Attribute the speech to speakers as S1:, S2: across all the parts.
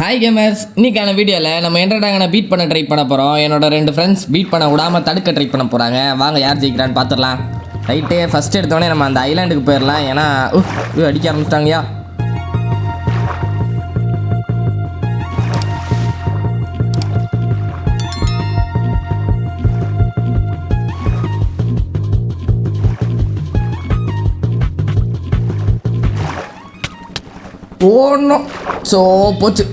S1: Hi gamers, இன்னைக்கான வீடியோவில் நம்ம என்டர்டாங்கனை பீட் பண்ண ட்ரை பண்ண போகிறோம். என்னோட 2 ஃப்ரெண்ட்ஸ் பீட் பண்ண விடாமல் தடுக்க ட்ரை பண்ண போகிறாங்க. வாங்க யார் ஜெயிக்கிறான்னு பார்த்துடலாம். ரைட்டு, ஃபஸ்ட் எடுத்தோடனே நம்ம அந்த ஐலாண்டுக்கு போயிடலாம். ஏன்னா அடிக்க ஆரம்பிச்சிட்டாங்கயா. போடணும். ஸோ போச்சு.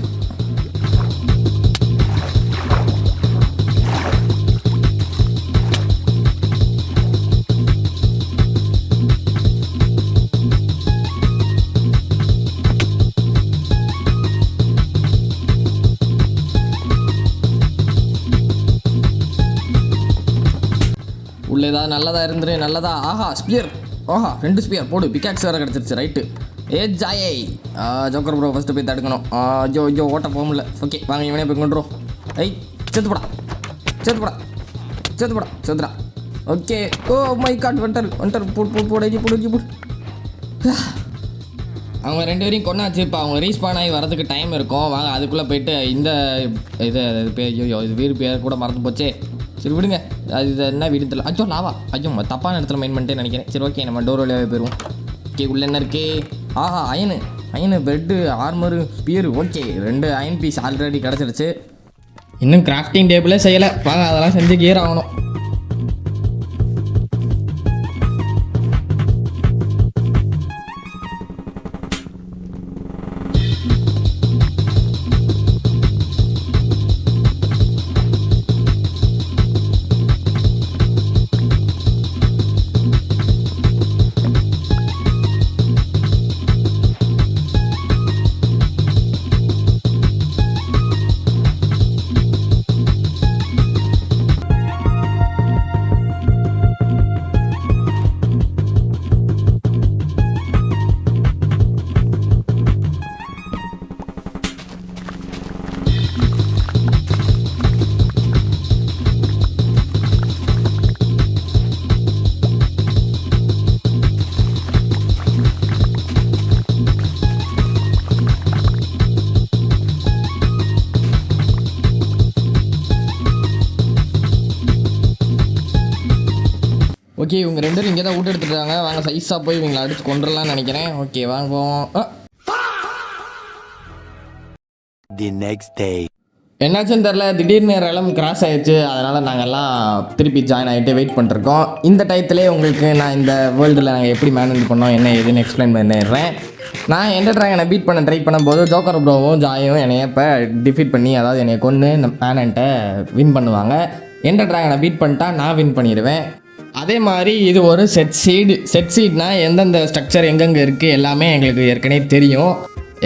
S1: உள்ள ஏதாவது நல்லதாக இருந்துரு. நல்லதா? ஆஹா ஸ்பியர். ஆஹா 2 ஸ்பியர் போடு. பிகாக்ஸ் வேறு கிடச்சிருச்சு. ரைட்டு. ஜாயை ஜோக்கர் ப்ரோ ஃபஸ்ட்டு போய் தடுக்கணும். ஐயோ ஓட்ட போக முடியல. ஓகே வாங்க இவனே போய் கொண்டுரும். செத்துப்படா செத்துடா. ஓகே. ஓ மை காட், வந்துட்டார். போடு. அவங்க 2 பேரையும் கொண்டாச்சு. இப்போ அவங்க ரீஸ்பான் ஆகி வரதுக்கு டைம் இருக்கும். வாங்க அதுக்குள்ளே போயிட்டு இந்த இது வீடு பேர் கூட மறந்து போச்சே. சரி விடுங்க. இது என்ன வீடு தெரியல. ஐயோ லாவா. ஐயோ தப்பான இடத்துல மெயின் பண்ணிட்டே நினைக்கிறேன். சரி ஓகே, நம்ம டோர் வழியாகவே போயிடுவோம். ஓகே உள்ளே என்ன இருக்கே? ஆஹா iron bed armour spear. Okay 2 iron piece already கிடச்சிருச்சு. இன்னும் கிராஃப்டிங் டேபிளே செய்யலை. வாங்க அதெல்லாம் செஞ்சு கியர் ஆகணும். ஓகே இவங்க 2 பேரும் இங்கே தான் விட்டு எடுத்துட்டாங்க. வாங்க சைஸாக போய் இவங்களை அடித்து கொண்டுடலாம்னு நினைக்கிறேன். ஓகே வாங்க போவோம்.
S2: The next day.
S1: என்னாச்சுன்னு தெரில, திடீர்னு ரெலம் கிராஸ் ஆயிடுச்சு. அதனால் நாங்கள்லாம் திருப்பி ஜாயின் ஆகிட்டு வெயிட் பண்ணிருக்கோம். இந்த டயத்துலேயே உங்களுக்கு நான் இந்த வேர்ல்டில் நாங்கள் எப்படி மேனேஜ் பண்ணோம் என்ன ஏதுன்னு எக்ஸ்பிளைன் பண்ணிடுறேன். நான் எந்த ட்ராகனை பீட் பண்ண ட்ரை பண்ணும்போது ஜோக்கர் ப்ரோவும் ஜாயும் என்னைய இப்போ டிஃபீட் பண்ணி, அதாவது என்னை கொன்று இந்த பேனண்ட்டை வின் பண்ணுவாங்க. எந்த ட்ராகனை பீட் பண்ணிட்டா நான் வின் பண்ணிடுவேன். அதே மாதிரி இது ஒரு செட் சீட்னா எந்தெந்த ஸ்ட்ரக்சர் எங்கெங்கே இருக்குது எல்லாமே எங்களுக்கு ஏற்கனவே தெரியும்.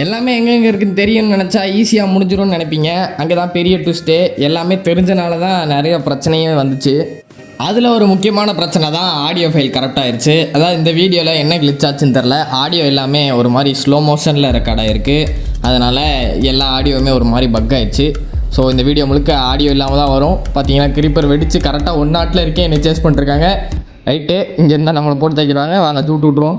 S1: எல்லாமே எங்கெங்கே இருக்குதுன்னு தெரியும்னு நினச்சா ஈஸியாக முடிஞ்சிடும்னு நினைப்பீங்க. அங்கே தான் பெரிய ட்விஸ்ட்டு. எல்லாமே தெரிஞ்சனால தான் நிறைய பிரச்சனையும் வந்துச்சு. அதில் ஒரு முக்கியமான பிரச்சனை தான் ஆடியோ ஃபைல் கரெக்டாகிருச்சு. அதாவது இந்த வீடியோவில் என்ன கிளிச் ஆச்சுன்னு தெரில, ஆடியோ எல்லாமே ஒரு மாதிரி ஸ்லோ மோஷனில் ரெக்கார்ட் ஆகிருக்கு. அதனால் எல்லா ஆடியோவுமே ஒரு மாதிரி பக் ஆயிடுச்சு. ஸோ இந்த வீடியோ முழுக்க ஆடியோ இல்லாமல் தான் வரும். பார்த்தீங்கன்னா கிரிப்பர் வெடித்து கரெக்டாக 1 நாட்டில் இருக்கே என்னை சேஸ் பண்ணிருக்காங்க. ரைட்டு, இங்கே இருந்தால் நம்மளை போட்டு தைக்கிறாங்க. வாங்க தூட்டு விட்ருவோம்.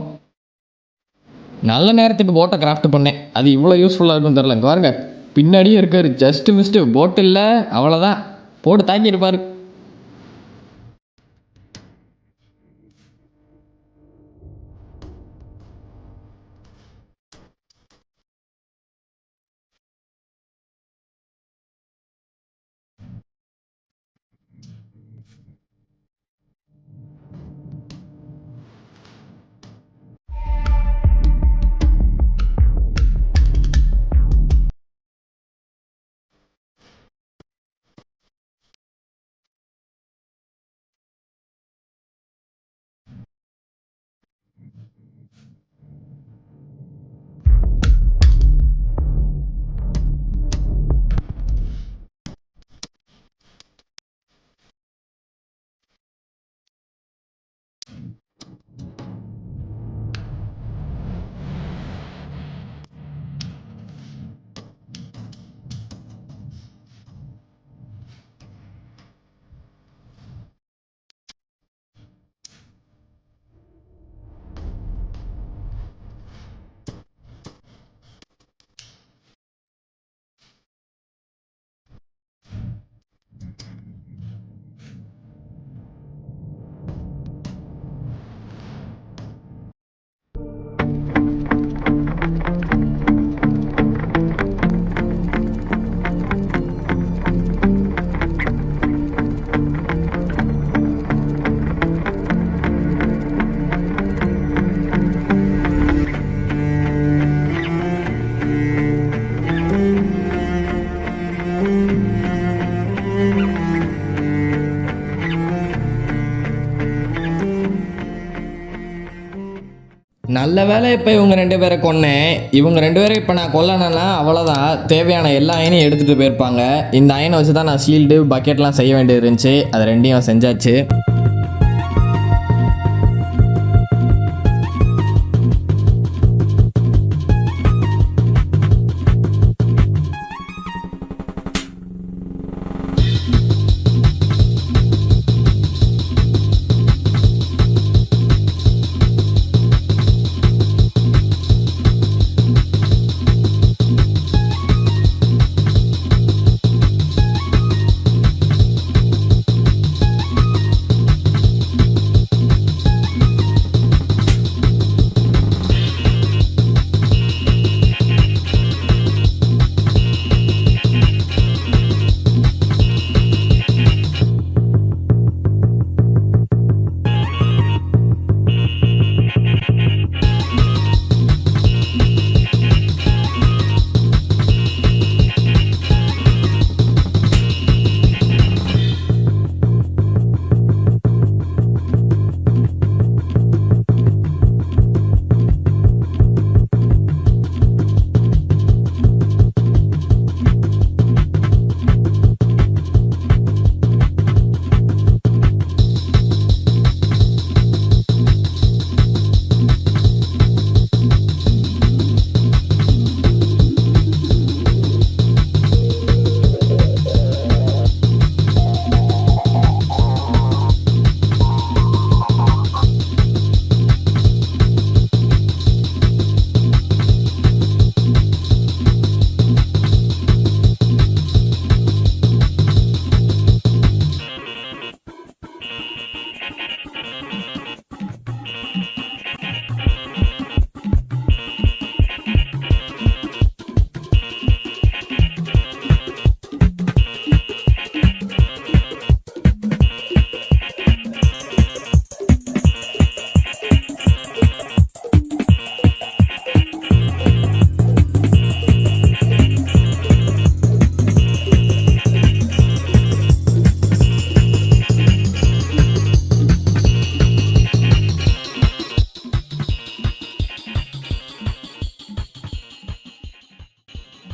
S1: நல்ல நேரத்துக்கு போட்டை கிராஃப்ட் பண்ணேன். அது இவ்வளோ யூஸ்ஃபுல்லாக இருக்குன்னு தெரில. இங்கே பாருங்க பின்னாடியே இருக்கார். ஜஸ்ட்டு மிஸ்ட்டு போட்டு இல்லை, அவ்வளோதான் போட்டு தாக்கியிருப்பார். நல்ல வேளை இப்போ இவங்க 2 பேரை கொன்னேன். இவங்க 2 பேரை இப்போ நான் கொல்லணும்னா அவ்வளோதான், தேவையான எல்லா அயனையும் எடுத்துகிட்டு போயிருப்பாங்க. இந்த அயனை வச்சு தான் நான் ஷீல்டு பக்கெட்லாம் செய்ய வேண்டியது இருந்துச்சு. அது 2யும் செஞ்சாச்சு.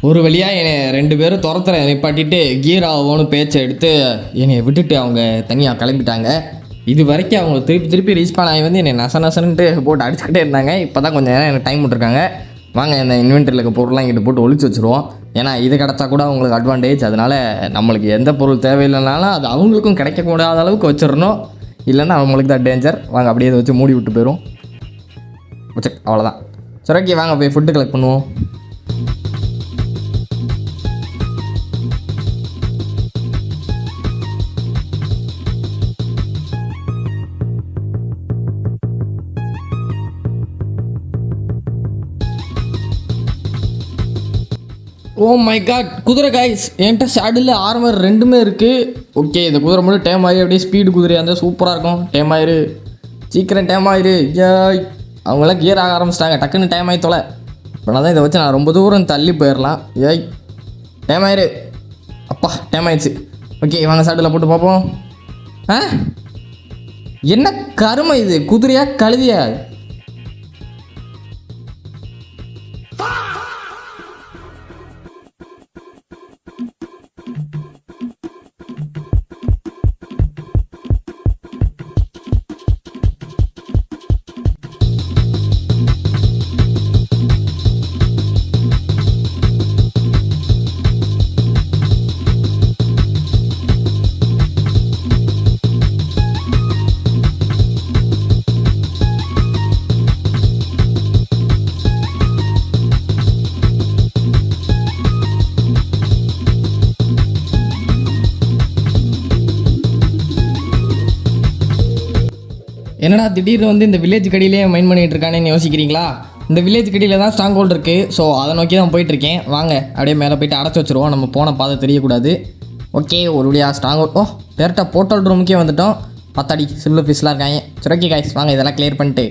S1: ஒரு வழியாக என்னை 2 பேரும் துரத்துற நிப்பாட்டிட்டு கீர் ஆகும்னு பேச்சை எடுத்து என்னை விட்டுட்டு அவங்க தனியாக கிளம்பிட்டாங்க. இது வரைக்கும் அவங்க திருப்பி ரீஸ்பான் ஆகி வந்து என்னை நசன்ட்டு போட்டு அடிச்சுக்கிட்டே இருந்தாங்க. இப்போ தான் கொஞ்சம் நேரம் எனக்கு டைம் விட்டுருக்காங்க. வாங்க இந்த இன்வென்டரியில் இருக்க பொருள்லாம் இங்கிட்ட போட்டு ஒழிச்சு வச்சுருவோம். ஏன்னா இது கிடச்சா கூட அவங்களுக்கு அட்வான்டேஜ். அதனால் நம்மளுக்கு எந்த பொருள் தேவையில்லைனாலும் அது அவங்களுக்கும் கிடைக்கக்கூடாத அளவுக்கு வச்சிடணும். இல்லைன்னா அவங்களுக்கு தான் டேஞ்சர். வாங்க அப்படியே இதை வச்சு மூடி விட்டு போயிடும். வச்சு அவ்வளோதான். சரி ஓகே, வாங்க போய் ஃபுட்டு கலெக்ட் பண்ணுவோம். ஓ மை காட், குதிரை கைஸ். என்கிட்ட ஷேடில் ஆர்மர் 2மே இருக்குது. ஓகே, இந்த குதிரை மட்டும் டேம் ஆகி அப்படியே ஸ்பீடு குதிரையாக இருந்தால் சூப்பராக இருக்கும். டேம் ஆயிரு, சீக்கிரம் டேம் ஆயிரு. ஏய், அவங்களாம் கியர் ஆக ஆரம்பிச்சிட்டாங்க. டக்குன்னு டேம் ஆகி தொலை. அப்படின்னா தான் இதை வச்சு நான் ரொம்ப தூரம் தள்ளி போயிடலாம். ஏய், டேம் ஆயிரு. அப்பா, டேம் ஆயிடுச்சு. ஓகே, வாங்க ஷேடில் போட்டு பார்ப்போம். ஆ, என்ன கருமை இது, குதிரையா கழுதியா? என்னடா திடீர்னு வந்து இந்த வில்லேஜ் கடியிலே மைண்ட் பண்ணிகிட்டு இருக்கானேன்னு யோசிக்கிறீங்களா? இந்த வில்லேஜ் கடியில் தான் ஸ்ட்ராங் ஹோல்டு இருக்குது. ஸோ அதை நோக்கி தான் போயிட்டுருக்கேன். வாங்க அப்படியே மேலே போய்ட்டு அடைச்சி வச்சுருவோம். நம்ம போன பாதை தெரியக்கூடாது. ஓகே, ஒரு வழியாக ஸ்ட்ராங் ஹோல்ட். டேரெக்டாக போர்ட்டல் ரூமுக்கே வந்துட்டோம். பத்தாடி சில்லு ஃபிஷ்லாம் இருக்காங்க. சரி ஓகே கைஸ், வாங்க இதெல்லாம் கிளியர் பண்ணிட்டு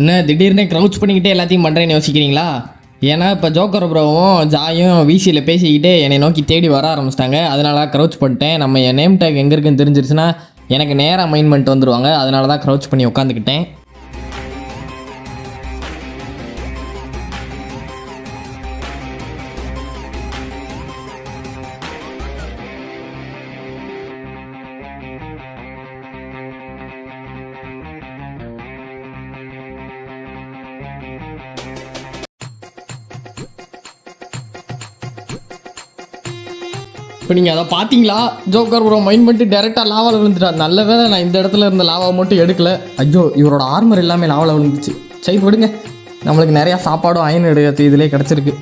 S1: என்ன திடீர்னு க்ரௌச் பண்ணிக்கிட்டே எல்லாத்தையும் பண்ணுறேன்னு யோசிக்கிறீங்களா? ஏன்னா இப்போ ஜோக்கர் ப்ரோவும் ஜாயும் விசியில் பேசிக்கிட்டே என்னை நோக்கி தேடி வர ஆரம்பிச்சிட்டாங்க. அதனால க்ரௌச் பண்ணிட்டேன். நம்ம என் நேம் டேக் எங்கே இருக்குன்னு தெரிஞ்சிருச்சுன்னா எனக்கு நேராக மைண்ட் பண்ணிட்டு வந்துடுவாங்க. அதனால தான் க்ரௌச் பண்ணி உட்காந்துக்கிட்டேன். இப்போ நீங்கள் அதை பார்த்தீங்களா? ஜோக்கர் ப்ரோ மைண்ட் பண்ணிட்டு டேரெக்டாக லாவாவில் விழுந்துட்டார். நல்ல வேளை நான் இந்த இடத்துல இருந்த லாவாவை மட்டும் எடுக்கல. ஐயோ, இவரோட ஆர்மர் எல்லாமே லாவாவில் விழுந்துச்சு. சரி விடுங்க, நம்மளுக்கு நிறையா சாப்பாடும் அயன் எடுத்து இதிலே கிடச்சிருக்கு.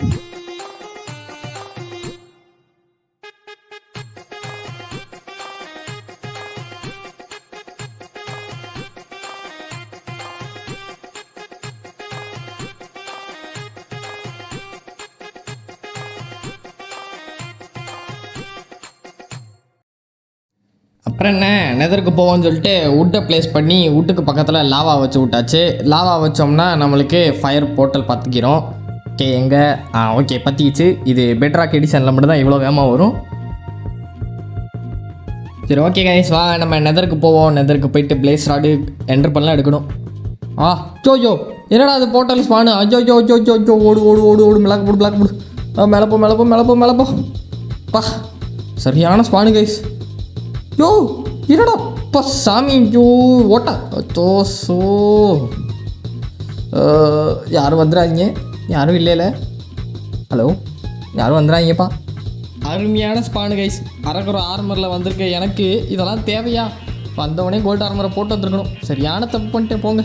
S1: அப்புறம் என்ன, நெதருக்கு போவோம்னு சொல்லிட்டு வுட்டை ப்ளேஸ் பண்ணி வுட்டுக்கு பக்கத்தில் லாவா வச்சு விட்டாச்சு. லாவா வச்சோம்னா நம்மளுக்கு ஃபயர் போர்ட்டல் பற்றிக்கிறோம். ஓகே, எங்கே ஓகே பற்றிக்கிச்சு. இது பெட்ராக் எடிஷனில் மட்டும்தான் இவ்வளோ வேகமாக வரும். சரி ஓகே கைஸ், வா நம்ம நெதருக்கு போவோம். நெதருக்கு போயிட்டு பிளேஸ் ராடு என்டர் பண்ணலாம் எடுக்கணும். ஜோஜோ என்னடா அது போர்ட்டல் ஸ்பானு? அஜோ ஜோ ஜோ ஜோ ஜோ ஓடு ஓடு ஓடு ஓடு மிளக்கு போடு மிளக்கு போடு. மேலப்போ மேலப்போ மேலப்போ மேலப்போ பா, சரியான ஸ்பானு கைஸ். யோ என்னடா அப்பா சாமி, யோ ஓட்டா தோசோ. யாரும் வந்துடாதீங்க, யாரும் இல்லைல்ல. ஹலோ, யாரும் வந்துடாதீங்கப்பா. அருமையான ஸ்பானு கைஸ். அரக்குற ஆர்மரில் வந்திருக்க எனக்கு இதெல்லாம் தேவையா? வந்தவொடனே கோல்டு ஆர்மரை போட்டு வந்துருக்கணும். சரியான தப்பு பண்ணிட்டேன் போங்க.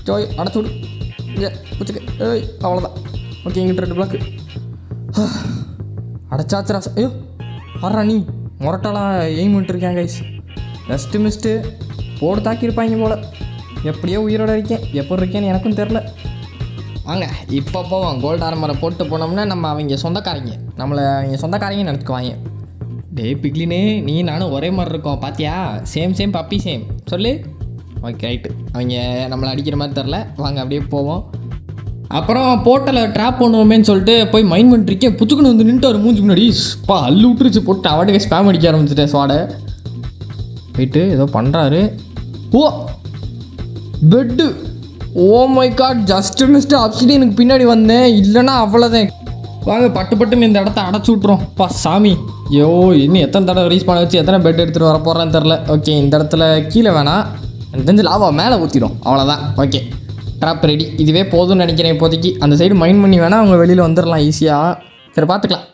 S1: ஜோய் அடைச்சி விடு. வச்சுக்க. அவ்வளோதான். ஓகே, இங்கிட்ட 2 பிளாக்கு அடைச்சாச்சு ராசா. ஐயோ வர்றா நீ முரட்டாலாம் எய்ம் பண்ணிட்டுருக்கேன் கைஸ். ஜஸ்ட்டு மிஸ்ட்டு போடு தாக்கியிருப்பாங்க போல். எப்படியோ உயிரோடு இருக்கேன். எப்படி இருக்கேன்னு எனக்கும் தெரில. வாங்க இப்போ போவோம். கோல்டு ஆர்மரை போட்டு போனோம்னா நம்ம அவங்க சொந்தக்காரங்க, நம்மளை அவங்க சொந்தக்காரங்க நினச்சிக்குவாங்க. டே பிக்லினே, நீ நானும் ஒரே மாதிரி இருக்கோம் பார்த்தியா? சேம் சேம் பப்பி சேம் சொல்லு. ஓகே ரைட்டு, அவங்க நம்மளை அடிக்கிற மாதிரி தெரில. வாங்க அப்படியே போவோம். அப்புறம் போர்ட்டலில் ட்ராப் பண்ணுவோமேன்னு சொல்லிட்டு போய் மைண்ட் பண்ணிருக்கேன். புச்சுக்குன்னு வந்து நின்றுட்டு ஒரு மூஞ்சி முன்னாடி அள்ளு விட்டுருச்சு. போட்டு அவட்டுக்கு ஸ்பேம் அடிக்க ஆரம்பிச்சிட்டேன். ஸ்வாடை போயிட்டு ஏதோ பண்ணுறாரு. Oh bed, oh my god, just missed obsidian எனக்கு பின்னாடி வந்தேன். இல்லைன்னா அவ்வளோதான். வாங்க பட்டு பட்டுன்னு இந்த இடத்த அடைச்சி விட்றோம். பா சாமி, ஐயோ இன்னும் எத்தனை தடவை ரீஸ் பண்ண வச்சு எத்தனை பெட் எடுத்துகிட்டு வர போகிறான்னு தெரில. ஓகே, இந்த இடத்துல கீழே வேணாம், எனக்கு தெரிஞ்சு லாவா மேலே ஊற்றிடும். அவ்வளோதான். Okay, drop ready. இதுவே போதும்னு நினைக்கிறேன் இப்போதைக்கு. அந்த சைடு மைண்ட் பண்ணி வேணால் அவங்க வெளியில் வந்துடலாம் ஈஸியாக. சரி பார்த்துக்கலாம்.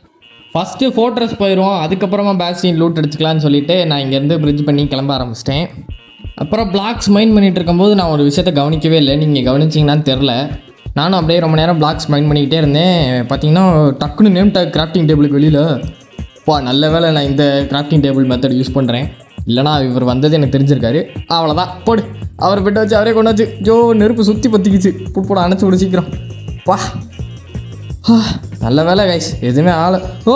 S1: ஃபஸ்ட்டு ஃபோர்ட்ரஸ் போயிடுவோம், அதுக்கப்புறமா பேஸ்டின் லூட் எடுத்துக்கலான்னு சொல்லிவிட்டு நான் இங்கேருந்து பிரிட்ஜ் பண்ணி கிளம்ப ஆரம்பிச்சிட்டேன். அப்புறம் பிளாக்ஸ் மைண்ட் பண்ணிகிட்டு இருக்கும்போது நான் ஒரு விஷயத்தை கவனிக்கவே இல்லை. நீங்கள் கவனிச்சிங்களான்னு தெரில. நானும் அப்படியே ரொம்ப நேரம் பிளாக்ஸ் மைண்ட் பண்ணிக்கிட்டே இருந்தேன். பார்த்தீங்கன்னா டக்குன்னு நேம் டேக் கிராஃப்டிங் டேபிளுக்கு வெளியில். நல்ல வேலை நான் இந்த கிராஃப்டிங் டேபிள் மெத்தட் யூஸ் பண்ணுறேன். இல்லைனா இவர் வந்தது எனக்கு தெரிஞ்சிருக்காரு. அவ்வளோதான், போடு. அவர் பெட்டை வச்சு அவரே கொண்டாச்சு. ஜோ நெருப்பு சுற்றி பற்றிக்கிச்சு. போட அணைச்சி விட சீக்கிரம். நல்ல வேலை கைஸ், எதுவுமே ஆளை. ஓ